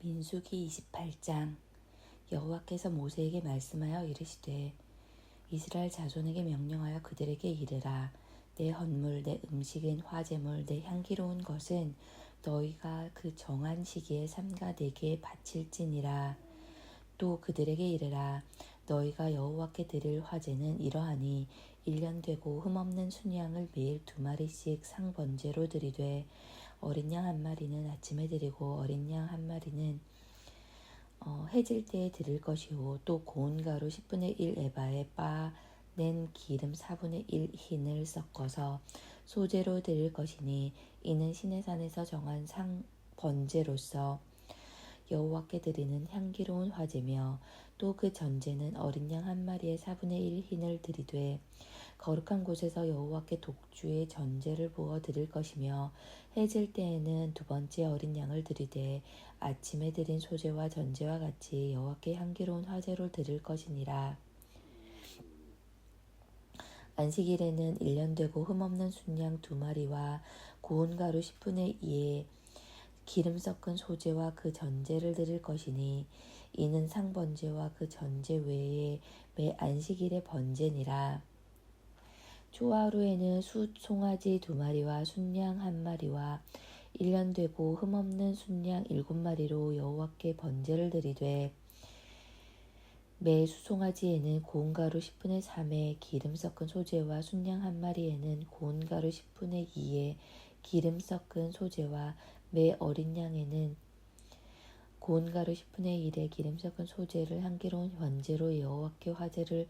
민수기 28장. 여호와께서 모세에게 말씀하여 이르시되 이스라엘 자손에게 명령하여 그들에게 이르라. 내 헌물 내 음식은 화제물 내 향기로운 것은 너희가 그 정한 시기에 삼가 내게 바칠지니라. 또 그들에게 이르라. 너희가 여호와께 드릴 화제는 이러하니 1년 되고 흠없는 순양을 매일 2마리씩 상번제로 드리되 어린 양 1마리는 아침에 드리고 어린 양 1마리는 해질 때에 드릴 것이요. 또 고운 가루 10분의 1 에바에 빻아낸 기름 4분의 1 흰을 섞어서 소제로 드릴 것이니 이는 시내산에서 정한 상번제로서 여호와께 드리는 향기로운 화제며 또 그 전제는 어린 양 1마리에 4분의 1 흰을 드리되 거룩한 곳에서 여호와께 독주의 전제를 부어 드릴 것이며 해질 때에는 2번째 어린 양을 드리되 아침에 드린 소제와 전제와 같이 여호와께 향기로운 화제로 드릴 것이니라. 안식일에는 1년 되고 흠없는 순양 2마리와 고운 가루 10분의 2에 기름 섞은 소제와 그 전제를 드릴 것이니 이는 상번제와 그 전제 외에 매 안식일의 번제니라. 초하루에는 송아지 2마리와 순양 1마리와 1년 되고 흠없는 순양 7마리로 여호와께 번제를 드리되 매 수송아지에는 고운 가루 10분의 3에 기름 섞은 소제와 순양 1마리에는 고운 가루 10분의 2에 기름 섞은 소제와 매 어린 양에는 고운 가루 10분의 1에 기름 섞은 소제를 향기로운 번제로 여호와께 화제를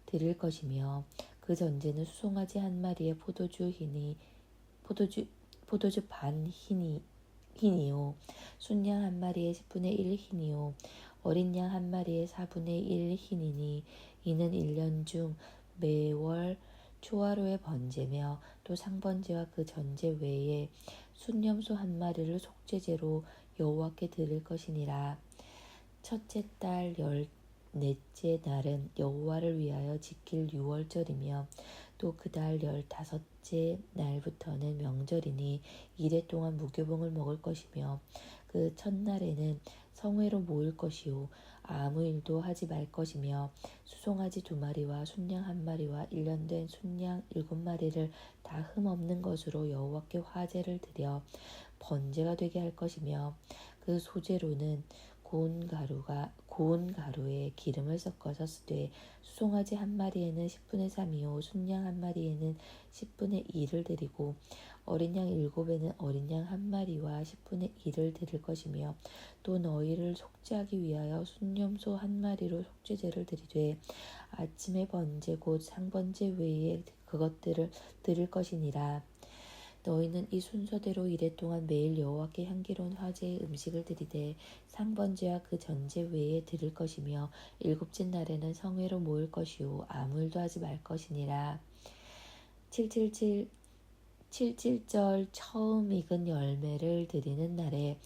드릴 것이며 그 전제는 수송아지 1마리에 포도주 반 흰이요 순양 1마리에 10분의 1 흰이요 어린 양 1마리에 4분의 1 흰이니 이는 1년 중 매월 초하루의 번제며 또 상번제와 그 전제 외에 순염소 1마리를 속죄제로 여호와께 드릴 것이니라. 첫째 달 14째 날은 여호와를 위하여 지킬 유월절이며 또 그 달 15째 날부터는 명절이니 이래 동안 무교봉을 먹을 것이며 그 첫날에는 성회로 모일 것이요 아무 일도 하지 말 것이며 수송아지 2마리와 순양 1마리와 1년 된 순양 7마리를 다 흠없는 것으로 여호와께 화제를 드려 번제가 되게 할 것이며 그 소제로는 고운 가루에 기름을 섞어서 쓰되 수송아지 1마리에는 10분의 3이요 순양 1마리에는 10분의 2를 드리고 어린 양 7에는 어린 양 1마리와 10분의 2를 드릴 것이며 또 너희를 속죄하기 위하여 순염소 1마리로 속죄제를 드리되 아침의 번제 곧 상번제 외에 그것들을 드릴 것이니라. 너희는 이 순서대로 이래 동안 매일 여호와께 향기로운 화제의 음식을 드리되 상번제와 그 전제 외에 드릴 것이며 7째 날에는 성회로 모일 것이요 아무 일도 하지 말 것이니라. 7.7절 처음 익은 열매를 드리는 날에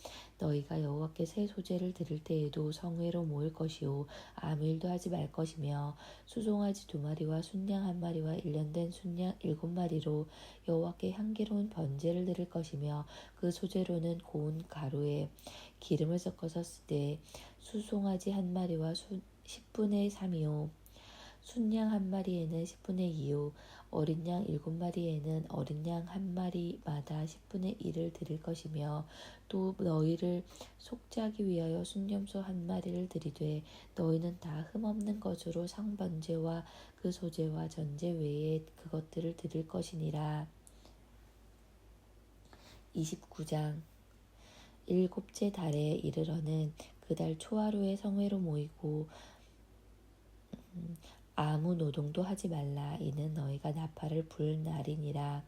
너희가 여호와께 새 소제를 드릴 때에도 성회로 모일 것이요 아무 일도 하지 말 것이며 수송아지 2마리와 순양 1마리와 1년 된 순양 7마리로 여호와께 향기로운 번제를 드릴 것이며 그 소제로는 고운 가루에 기름을 섞어서 쓰되 수송아지 1마리와 10분의 3이요 순양 1마리에는 10분의 2요 어린 양 7마리에는 어린 양 1마리마다 10분의 1을 드릴 것이며 또 너희를 속죄하기 위하여 순염소 1마리를 드리되 너희는 다 흠없는 것으로 상번제와 그 소제와 전제 외에 그것들을 드릴 것이니라. 29장. 7째 달에 이르러는 그 달 초하루에 성회로 모이고 아무 노동도 하지 말라. 이는 너희가 나팔을 불 날이니라.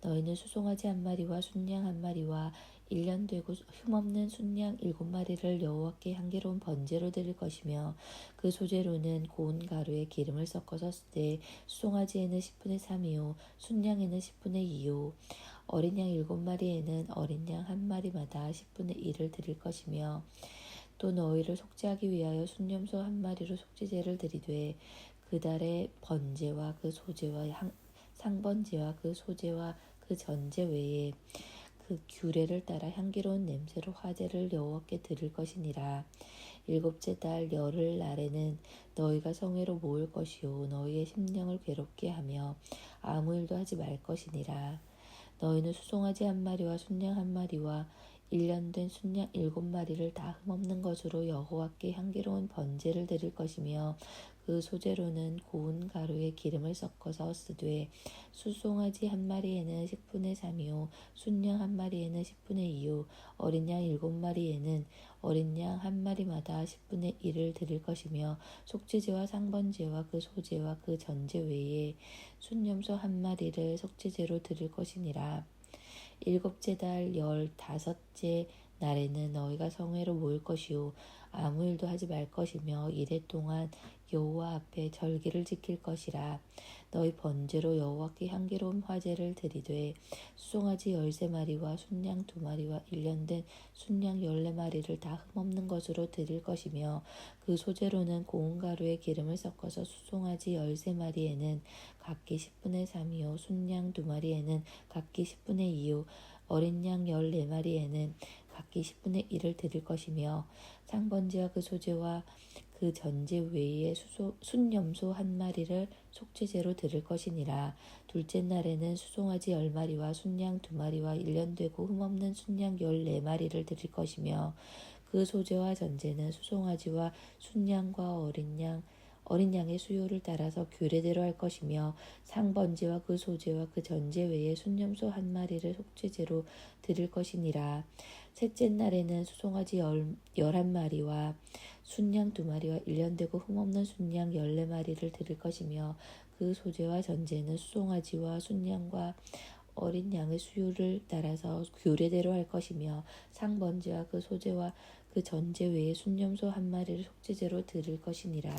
너희는 수송아지 1마리와 순양 1마리와 1년 되고 흠없는 순양 7마리를 여호와께 향기로운 번제로 드릴 것이며 그 소제로는 고운 가루에 기름을 섞어서 쓰되 수송아지에는 10분의 3이요 순양에는 10분의 2요 어린 양 7마리에는 어린 양 1마리마다 10분의 1을 드릴 것이며 또 너희를 속죄하기 위하여 순염소 1마리로 속죄제를 드리되 그 달의 번제와 그 소제와 상번제와 그 소제와 그 전제 외에 그 규례를 따라 향기로운 냄새로 화제를 여호와께 드릴 것이니라. 일곱째 달 열흘 날에는 너희가 성회로 모일 것이요 너희의 심령을 괴롭게 하며 아무 일도 하지 말 것이니라. 너희는 수송아지 한 마리와 순양 한 마리와 1년 된 순양 7마리를 다 흠없는 것으로 여호와께 향기로운 번제를 드릴 것이며 그 소재로는 고운 가루에 기름을 섞어서 쓰되 수송아지 한 마리에는 10분의 3이요 순양 한 마리에는 10분의 2요 어린 양 7마리에는 어린 양 한 마리마다 10분의 1을 드릴 것이며 속죄제와 상번제와 그 소제와 그 전제 외에 순염소 한 마리를 속죄제로 드릴 것이니라. 일곱째 달 15째 날에는 너희가 성회로 모일 것이요 아무 일도 하지 말 것이며 이래 동안 여호와 앞에 절기를 지킬 것이라. 너희 번제로 여호와께 향기로운 화제를 드리되 수송아지 13마리와 순양 2마리와 1년 된 순양 14마리를 다 흠없는 것으로 드릴 것이며 그 소재로는 고운 가루에 기름을 섞어서 수송아지 13마리에는 각기 10분의 3이요 순양 2마리에는 각기 10분의 2요 어린 양 14마리에는 각기 10분의 1을 드릴 것이며 상번제와 그 소제와 그 전제 외에 순염소 한 마리를 속죄제로 드릴 것이니라. 둘째 날에는 수송아지 10마리와 순양 2마리와 1년 되고 흠없는 순양 14마리를 드릴 것이며 그 소제와 전제는 수송아지와 순양과 어린 양의 수요를 따라서 규례대로 할 것이며 상번제와 그 소제와 그 전제 외에 순염소 한 마리를 속죄제로 드릴 것이니라. 셋째 날에는 수송아지 11마리와 순양 2마리와 1년 되고 흠없는 순양 14마리를 드릴 것이며 그 소제와 전제는 수송아지와 순양과 어린 양의 수요를 따라서 규례대로 할 것이며 상번제와 그 소제와 그 전제 외에 순염소 한 마리를 속죄제로 드릴 것이니라.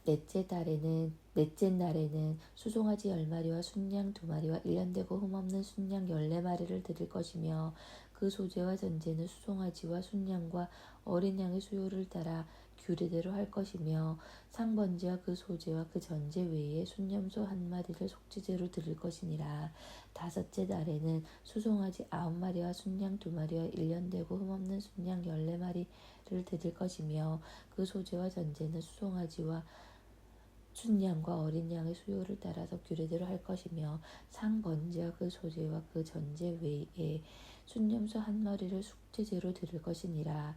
넷째 날에는 수송아지 10마리와 순양 2마리와 1년 되고 흠없는 순양 14마리를 드릴 것이며 그 소제와 전제는 수송아지와 순양과 어린 양의 수요를 따라 규례대로 할 것이며 상번제와 그 소제와 그 전제 외에 순염소 한 마리를 속죄제로 드릴 것이니라. 다섯째 날에는 수송아지 9마리와 순양 2마리와 1년 되고 흠없는 순양 14마리를 드릴 것이며 그 소제와 전제는 수송아지와 순양과 어린 양의 수요를 따라서 규례대로 할 것이며 상번제와 그 소제와 그 전제 외에 순염소 한 마리를 속죄제로 드릴 것이니라.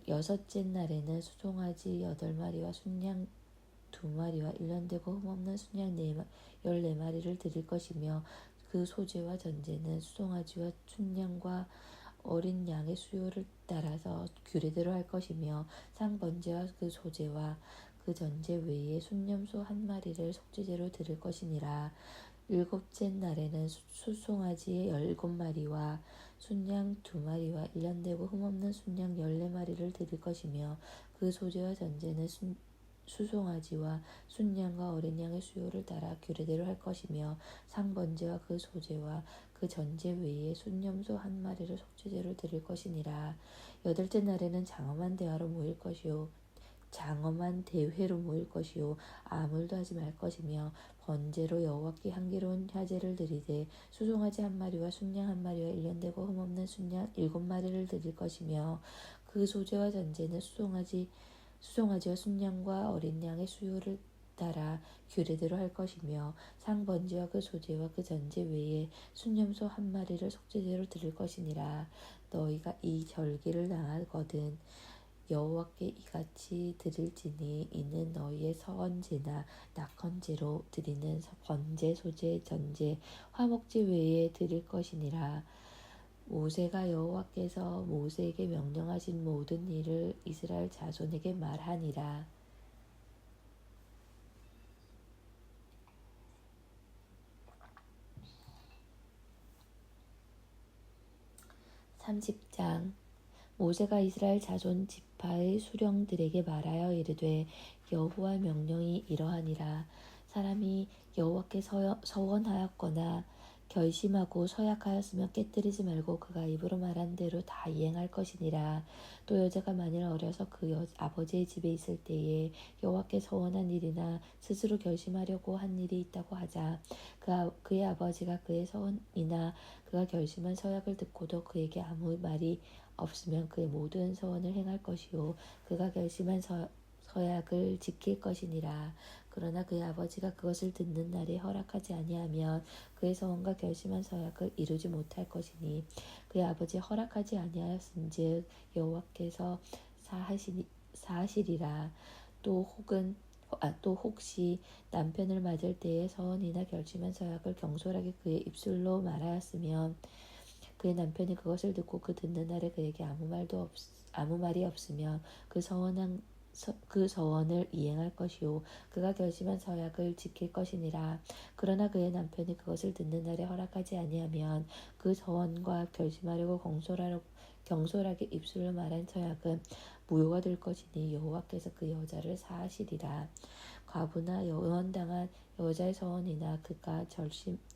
여섯째 날에는 수송아지 8마리와 순양 2마리와 1년 되고 흠없는 순양 14마리를 드릴 것이며 그 소제와 전제는 수송아지와 순양과 어린 양의 수요를 따라서 규례대로 할 것이며 상번제와 그 소제와 그 전제 외에 순염소 한 마리를 속죄제로 드릴 것이니라. 일곱째 날에는 수송아지 7마리와 순양 2마리와 1년 되고 흠없는 순양 14마리를 드릴 것이며 그 소제와 전제는 수송아지와 순양과 어린 양의 수요를 따라 규례대로 할 것이며 상번제와 그 소제와 그 전제 외에 순염소 한 마리를 속죄제로 드릴 것이니라. 여덟째 날에는 장엄한 대회로 모일 것이요 아무 일도 하지 말 것이며 번제로 여호와께 향기로운 화제를 드리되 수송아지 한 마리와 순양 한 마리와 1년 되고 흠없는 순양 7마리를 드릴 것이며 그 소제와 전제는 수송아지와 순양과 어린 양의 수요를 따라 규례대로 할 것이며 상번제와 그 소제와 그 전제 외에 순염소 한 마리를 속죄제로 드릴 것이니라. 너희가 이 절기를 당하거든 여호와께 이같이 드릴지니 이는 너희의 서원제나 낙헌제로 드리는 번제, 소제, 전제, 화목제 외에 드릴 것이니라. 모세가 여호와께서 모세에게 명령하신 모든 일을 이스라엘 자손에게 말하니라. 30장 모세가 이스라엘 자손 지파의 수령들에게 말하여 이르되 여호와 명령이 이러하니라. 사람이 여호와께 서원하였거나 결심하고 서약하였으면 깨뜨리지 말고 그가 입으로 말한 대로 다 이행할 것이니라. 또 여자가 만일 어려서 그 아버지의 집에 있을 때에 여호와께 서원한 일이나 스스로 결심하려고 한 일이 있다고 하자. 그의 아버지가 그의 서원이나 그가 결심한 서약을 듣고도 그에게 아무 말이 없으면 그의 모든 서원을 행할 것이요 그가 결심한 서약을 지킬 것이니라. 그러나 그의 아버지가 그것을 듣는 날에 허락하지 아니하면 그의 서원과 결심한 서약을 이루지 못할 것이니 그의 아버지 허락하지 아니하였은즉 여호와께서 사하시리라. 또 혹시 남편을 맞을 때에 서원이나 결심한 서약을 경솔하게 그의 입술로 말하였으면 그의 남편이 그것을 듣고 그 듣는 날에 그에게 아무 말이 없으면 그 서원을 이행할 것이요 그가 결심한 서약을 지킬 것이니라. 그러나 그의 남편이 그것을 듣는 날에 허락하지 아니하면 그 서원과 결심하려고 경솔하게 입술로 말한 서약은 무효가 될 것이니 여호와께서 그 여자를 사하시리라. 과부나 연당한 여자의 서원이나 그가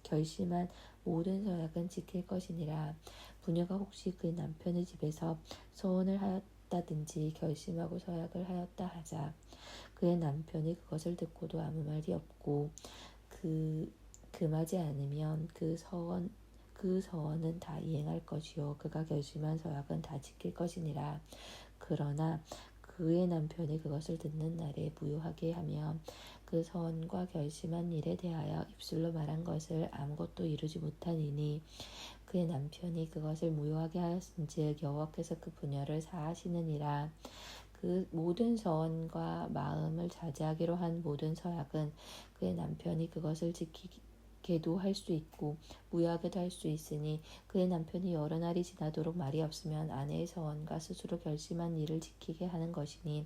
결심한 모든 서약은 지킬 것이니라. 부녀가 혹시 그 남편의 집에서 서원을 하였다든지 결심하고 서약을 하였다 하자. 그의 남편이 그것을 듣고도 아무 말이 없고 금하지 않으면 그 서원은 다 이행할 것이요 그가 결심한 서약은 다 지킬 것이니라. 그러나 그의 남편이 그것을 듣는 날에 무효하게 하면 그 서원과 결심한 일에 대하여 입술로 말한 것을 아무것도 이루지 못하니니 그의 남편이 그것을 무효하게 하였은즉 여호와께서 그 부녀를 사하시느니라. 그 모든 서원과 마음을 자제하기로 한 모든 서약은 그의 남편이 그것을 지키게도 할 수 있고 무효하게도 할 수 있으니 그의 남편이 여러 날이 지나도록 말이 없으면 아내의 서원과 스스로 결심한 일을 지키게 하는 것이니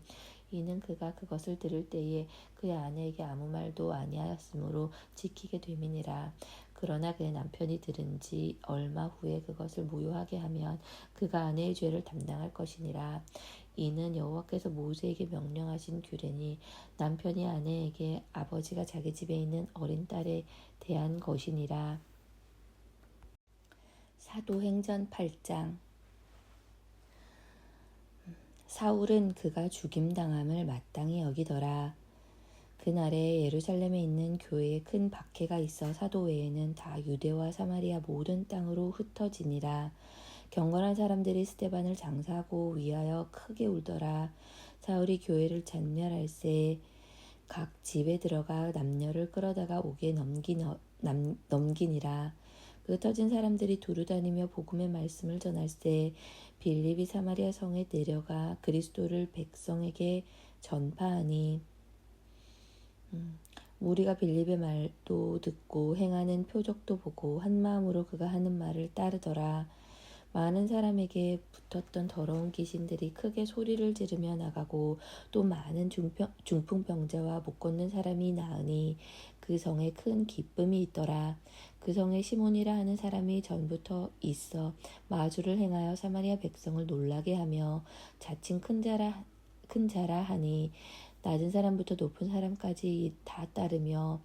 이는 그가 그것을 들을 때에 그의 아내에게 아무 말도 아니하였으므로 지키게 됨이니라. 그러나 그의 남편이 들은 지 얼마 후에 그것을 무효하게 하면 그가 아내의 죄를 담당할 것이니라. 이는 여호와께서 모세에게 명령하신 규례니 남편이 아내에게 아버지가 자기 집에 있는 어린 딸에 대한 것이니라. 사도행전 8장. 사울은 그가 죽임당함을 마땅히 여기더라. 그날에 예루살렘에 있는 교회에 큰 박해가 있어 사도 외에는 다 유대와 사마리아 모든 땅으로 흩어지니라. 경건한 사람들이 스데반을 장사하고 위하여 크게 울더라. 사울이 교회를 잔멸할새 각 집에 들어가 남녀를 끌어다가 옥에 넘기니라. 흩어진 사람들이 두루다니며 복음의 말씀을 전할새 빌립이 사마리아 성에 내려가 그리스도를 백성에게 전파하니 무리가 빌립의 말도 듣고 행하는 표적도 보고 한 마음으로 그가 하는 말을 따르더라. 많은 사람에게 붙었던 더러운 귀신들이 크게 소리를 지르며 나가고 또 많은 중풍병자와 못 걷는 사람이 나으니 그 성에 큰 기쁨이 있더라. 그 성에 시몬이라 하는 사람이 전부터 있어 마주를 행하여 사마리아 백성을 놀라게 하며 자칭 큰 자라 하니 낮은 사람부터 높은 사람까지 다 따르며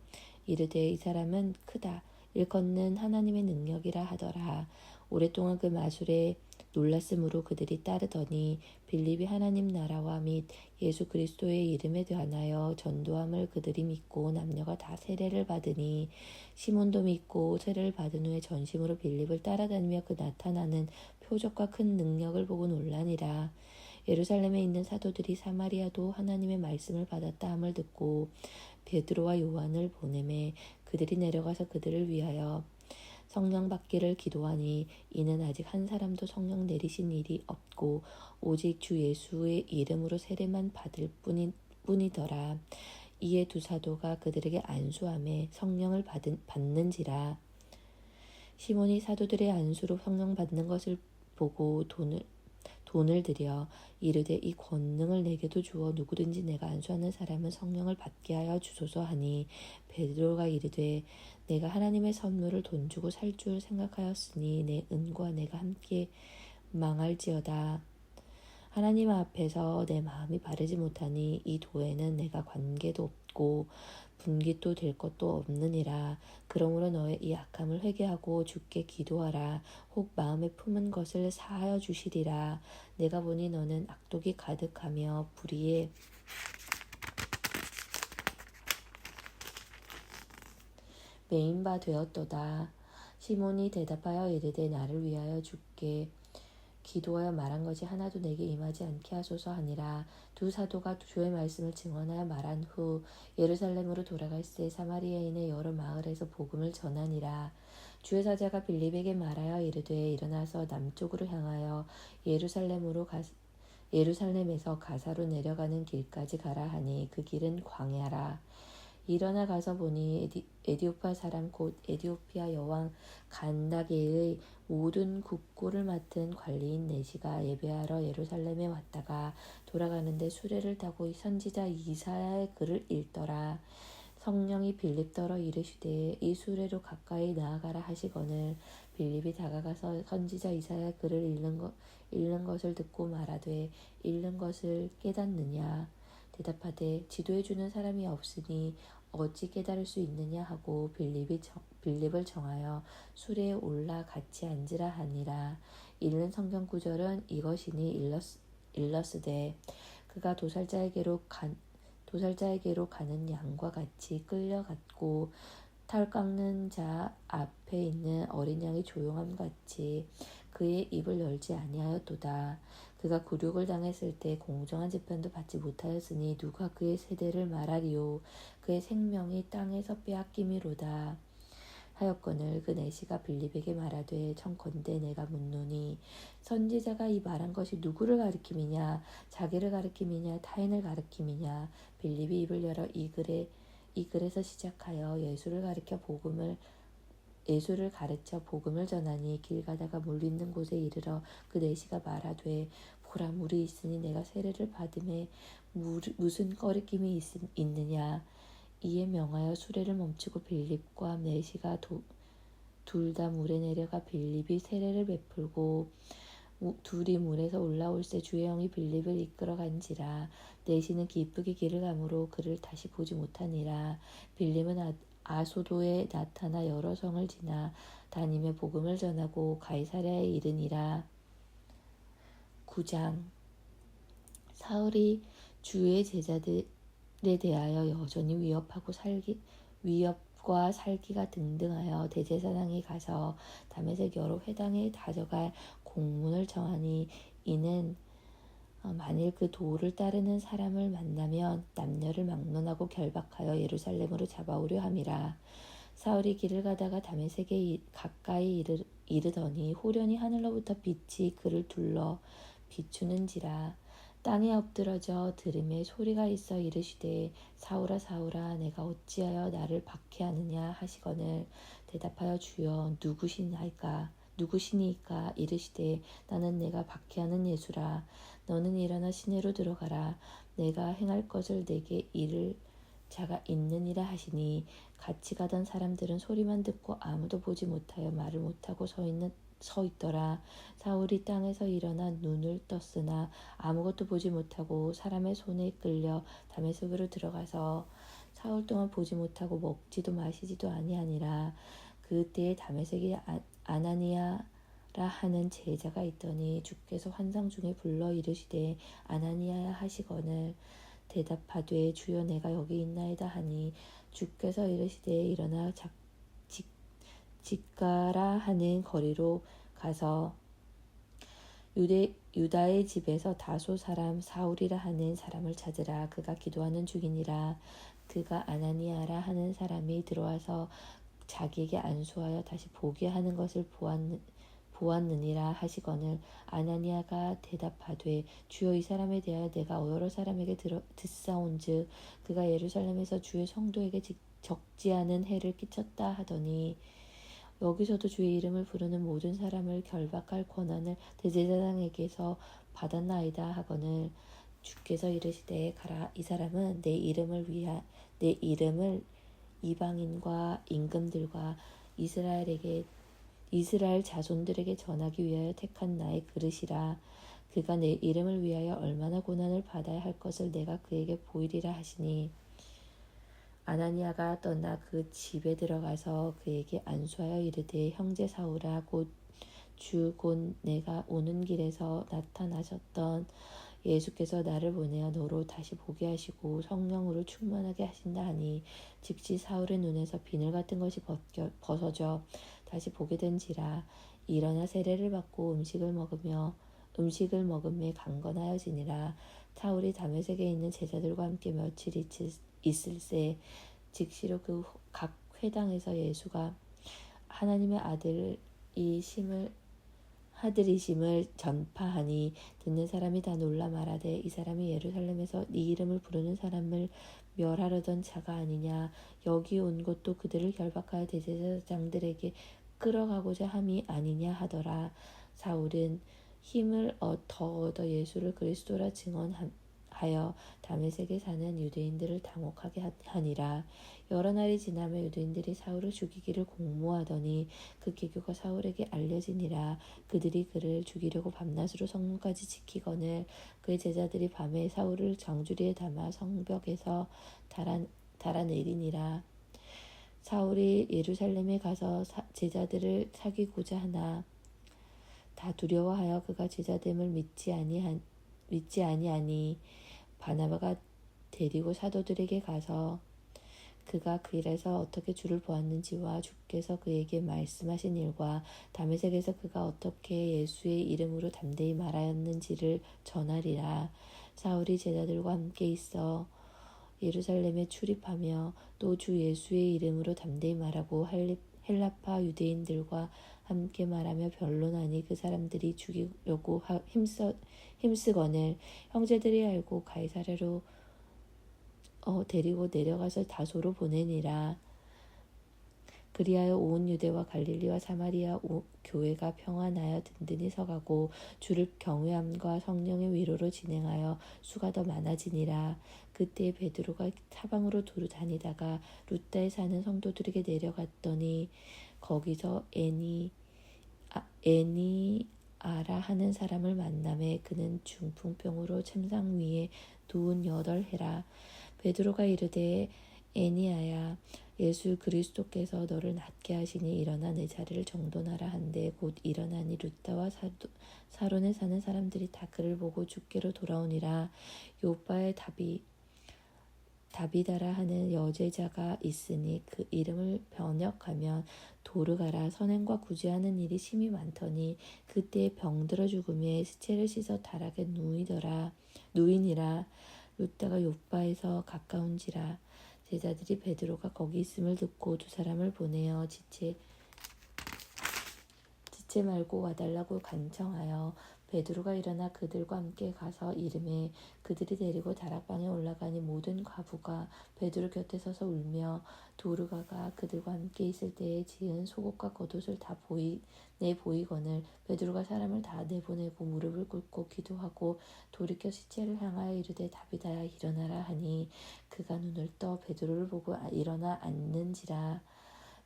이르되 이 사람은 크다 일컫는 하나님의 능력이라 하더라. 오랫동안 그 마술에 놀랐으므로 그들이 따르더니 빌립이 하나님 나라와 및 예수 그리스도의 이름에 관하여 전도함을 그들이 믿고 남녀가 다 세례를 받으니 시몬도 믿고 세례를 받은 후에 전심으로 빌립을 따라다니며 그 나타나는 표적과 큰 능력을 보고 놀라니라. 예루살렘에 있는 사도들이 사마리아도 하나님의 말씀을 받았다 함을 듣고 베드로와 요한을 보내매 그들이 내려가서 그들을 위하여 성령 받기를 기도하니 이는 아직 한 사람도 성령 내리신 일이 없고 오직 주 예수의 이름으로 세례만 받을 뿐이더라. 이에 두 사도가 그들에게 안수하며 성령을 받는지라. 시몬이 사도들의 안수로 성령 받는 것을 보고 돈을 들여 이르되 이 권능을 내게도 주어 누구든지 내가 안수하는 사람은 성령을 받게 하여 주소서 하니 베드로가 이르되 내가 하나님의 선물을 돈 주고 살 줄 생각하였으니 내 은과 내가 함께 망할지어다. 하나님 앞에서 내 마음이 바르지 못하니 이 도에는 내가 관계도 없고 분깃도 될 것도 없느니라. 그러므로 너의 이 악함을 회개하고 주께 기도하라. 혹 마음에 품은 것을 사하여 주시리라. 내가 보니 너는 악독이 가득하며 불의에 메인 바 되었도다. 시몬이 대답하여 이르되 나를 위하여 주께 기도하여 말한 것이 하나도 내게 임하지 않게 하소서 하니라. 두 사도가 주의 말씀을 증언하여 말한 후 예루살렘으로 돌아갈새 사마리아인의 여러 마을에서 복음을 전하니라. 주의 사자가 빌립에게 말하여 이르되 일어나서 남쪽으로 향하여 예루살렘에서 가사로 내려가는 길까지 가라 하니 그 길은 광야라. 일어나 가서 보니 에디오파 사람 곧 에디오피아 여왕 간다게의 모든 국고를 맡은 관리인 네시가 예배하러 예루살렘에 왔다가 돌아가는데 수레를 타고 선지자 이사야의 글을 읽더라. 성령이 빌립더러 이르시되 이 수레로 가까이 나아가라 하시거늘 빌립이 다가가서 선지자 이사야의 글을 읽는 것을 듣고 말하되 읽는 것을 깨닫느냐. 대답하되 지도해 주는 사람이 없으니 어찌 깨달을 수 있느냐 하고 빌립을 정하여 수레에 올라 같이 앉으라 하니라. 읽는 성경 구절은 이것이니 일러스되 그가 도살자에게로 가는 양과 같이 끌려갔고 털 깎는 자 앞에 있는 어린 양이 조용함 같이 그의 입을 열지 아니하였도다. 그가 굴욕을 당했을 때 공정한 재판도 받지 못하였으니 누가 그의 세대를 말하리요. 그의 생명이 땅에서 빼앗김이로다 하였거늘 그 내시가 빌립에게 말하되 청컨대 내가 묻노니 선지자가 이 말한 것이 누구를 가리킴이냐 자기를 가리킴이냐 타인을 가리킴이냐. 빌립이 입을 열어 이 글에서 시작하여 예수를 가르쳐 복음을 전하니 길 가다가 물 있는 곳에 이르러 그 내시가 말하되 보라 물이 있으니 내가 세례를 받음에 무슨 거리낌이 있느냐. 이에 명하여 수레를 멈추고 빌립과 내시가 둘 다 물에 내려가 빌립이 세례를 베풀고 둘이 물에서 올라올새 주의 영이 빌립을 이끌어 간지라. 내시는 기쁘게 길을 가므로 그를 다시 보지 못하니라. 빌립은 아소도에 나타나 여러 성을 지나 다니며 복음을 전하고 가이사랴에 이르니라. 9장. 사울이 주의 제자들에 대하여 여전히 위협과 살기가 등등하여 대제사장에 가서 다메섹 여러 회당에 다져갈 공문을 정하니 이는 만일 그 도를 따르는 사람을 만나면 남녀를 막론하고 결박하여 예루살렘으로 잡아오려 함이라. 사울이 길을 가다가 다메섹에 가까이 이르더니 호련히 하늘로부터 빛이 그를 둘러 비추는지라. 땅에 엎드러져 들음에 소리가 있어 이르시되 사울아 사울아 내가 어찌하여 나를 박해하느냐 하시거늘 대답하여 주여 누구시니이까 이르시되 나는 내가 박해하는 예수라. 너는 일어나 시내로 들어가라. 내가 행할 것을 내게 이를 자가 있느니라 하시니 같이 가던 사람들은 소리만 듣고 아무도 보지 못하여 말을 못하고 서 있더라. 사울이 땅에서 일어나 눈을 떴으나 아무것도 보지 못하고 사람의 손에 끌려 다메섹으로 들어가서 사흘 동안 보지 못하고 먹지도 마시지도 아니하니라. 그때에 다메섹에 아나니아라 하는 제자가 있더니 주께서 환상 중에 불러 이르시되 아나니아야 하시거늘 대답하되 주여 내가 여기 있나이다 하니 주께서 이르시되 일어나 직가라 하는 거리로 가서 유다의 집에서 다소 사람 사울이라 하는 사람을 찾으라. 그가 기도하는 중이니라. 그가 아나니아라 하는 사람이 들어와서 자기에게 안수하여 다시 보게 하는 것을 보았느니라 하시거늘 아나니아가 대답하되 주여 이 사람에 대하여 내가 여러 사람에게 듣사온즉 그가 예루살렘에서 주의 성도에게 적지 않은 해를 끼쳤다 하더니 여기서도 주의 이름을 부르는 모든 사람을 결박할 권한을 대제사장에게서 받았나이다 하거늘 주께서 이르시되 가라. 이 사람은 내 이름을 이방인과 임금들과 이스라엘에게 이스라엘 자손들에게 전하기 위하여 택한 나의 그릇이라. 그가 내 이름을 위하여 얼마나 고난을 받아야 할 것을 내가 그에게 보이리라 하시니, 아나니아가 떠나 그 집에 들어가서 그에게 안수하여 이르되, 형제 사울아, 곧 내가 오는 길에서 나타나셨던 예수께서 나를 보내어 너로 다시 보게 하시고 성령으로 충만하게 하신다 하니, 즉시 사울의 눈에서 비늘 같은 것이 벗어져 다시 보게 된지라. 일어나 세례를 받고 음식을 먹음에 강건하여지니라. 사울이 다메섹에 있는 제자들과 함께 며칠 있을새 즉시로 그 각 회당에서 예수가 하나님의 아들이심을 전파하니, 듣는 사람이 다 놀라 말하되, 이 사람이 예루살렘에서 네 이름을 부르는 사람을 멸하려던 자가 아니냐. 여기 온 것도 그들을 결박하여 대제사장들에게 끌어가고자 함이 아니냐 하더라. 사울은 힘을 더 얻어 예수를 그리스도라 증언하여 다메섹에 사는 유대인들을 당혹하게 하니라. 여러 날이 지나며 유대인들이 사울을 죽이기를 공모하더니 그 계교가 사울에게 알려지니라. 그들이 그를 죽이려고 밤낮으로 성문까지 지키거늘 그의 제자들이 밤에 사울을 장주리에 담아 성벽에서 달아내리니라. 사울이 예루살렘에 가서 제자들을 사귀고자 하나 다 두려워하여 그가 제자됨을 믿지 아니하니, 바나바가 데리고 사도들에게 가서 그가 그 일에서 어떻게 주를 보았는지와 주께서 그에게 말씀하신 일과 다메섹에서 그가 어떻게 예수의 이름으로 담대히 말하였는지를 전하리라. 사울이 제자들과 함께 있어 예루살렘에 출입하며 또 주 예수의 이름으로 담대히 말하고 헬라파 유대인들과 함께 말하며 변론하니, 그 사람들이 죽이려고 힘쓰거늘 형제들이 알고 가이사랴로 데리고 내려가서 다소로 보내니라. 그리하여 온 유대와 갈릴리와 사마리아 교회가 평안하여 든든히 서가고 주를 경외함과 성령의 위로로 진행하여 수가 더 많아지니라. 그때 베드로가 사방으로 두루 다니다가 루다에 사는 성도들에게 내려갔더니 거기서 애니아라 하는 사람을 만나매 그는 중풍병으로 침상 위에 누운 8해라. 베드로가 이르되, 애니아야, 예수 그리스도께서 너를 낫게 하시니 일어나 내 자리를 정돈하라 한데, 곧 일어나니 루다와 사론에 사는 사람들이 다 그를 보고 주께로 돌아오니라. 요바에 다비다라 하는 여제자가 있으니 그 이름을 번역하면 도르가라. 선행과 구제하는 일이 심히 많더니 그때 병들어 죽음에 시체를 씻어 다락에 누이니라. 루다가 요바에서 가까운지라. 제자들이 베드로가 거기 있음을 듣고 2사람을 보내어 지체 말고 와달라고 간청하여 베드로가 일어나 그들과 함께 가서 이르매, 그들이 데리고 다락방에 올라가니 모든 과부가 베드로 곁에 서서 울며, 도르가가 그들과 함께 있을 때에 지은 속옷과 겉옷을 다 내보이거늘 베드로가 사람을 다 내보내고 무릎을 꿇고 기도하고 돌이켜 시체를 향하여 이르되, 다비다야 일어나라 하니 그가 눈을 떠 베드로를 보고 일어나 앉는지라.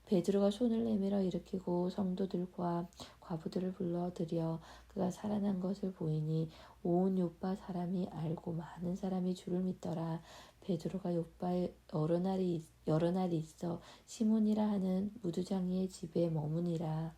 베드로가 손을 내밀어 일으키고 성도들과 과부들을 불러들여 그가 살아난 것을 보이니 온 요파 사람이 알고 많은 사람이 주를 믿더라. 베드로가 요파에 여러 날이 있어 시몬이라 하는 무두장이의 집에 머무니라.